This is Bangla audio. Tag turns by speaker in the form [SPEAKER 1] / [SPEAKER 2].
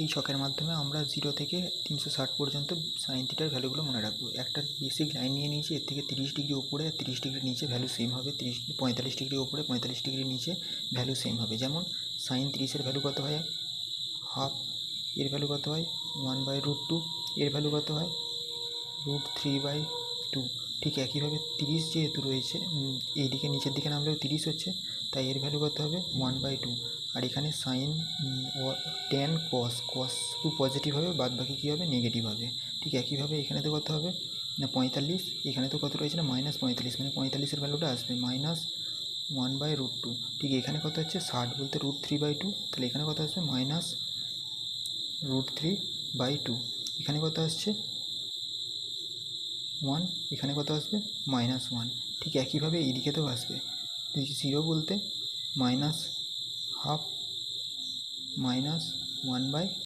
[SPEAKER 1] এই ছকের মাধ্যমে আমরা 0 থেকে 360 পর্যন্ত সাইন থিটার ভ্যালুগুলো মনে রাখবো। একটা বেসিক লাইন নিয়ে নিয়েছি, এর থেকে 30 ডিগ্রি ওপরে আর 30 ডিগ্রি নিচে ভ্যালু সেম হবে, 45 ডিগ্রি ওপরে 45 ডিগ্রি নিচে ভ্যালু সেম হবে। যেমন সাইন 30-এর ভ্যালু কত হয় হাফ, এর ভ্যালু কত হয় 1/√2, এর ভ্যালু কত হয় √3/2। ঠিক একইভাবে 30 যেহেতু রয়েছে এইদিকে নিচের দিকে নামলেও 30 হচ্ছে, তাই এর ভ্যালু কত হবে 1/2। আর এখানে সাইন tan cos পজিটিভ হবে, বাদ বাকি কী হবে নেগেটিভ হবে। ঠিক একইভাবে এখানে তো কত হবে না 45, এখানে তো কত রয়েছে না -45, মানে 45-এর ভ্যালুটা আসবে -1/√2। ঠিক এখানে কত হচ্ছে 60 বলতে √3/2, তাহলে এখানে কত আসবে -√3/2। এখানে কত আসছে 1, এখানে কত আসবে -1। ঠিক একইভাবে এইদিকে তো আসবে 0 বলতে -1/2 -1/2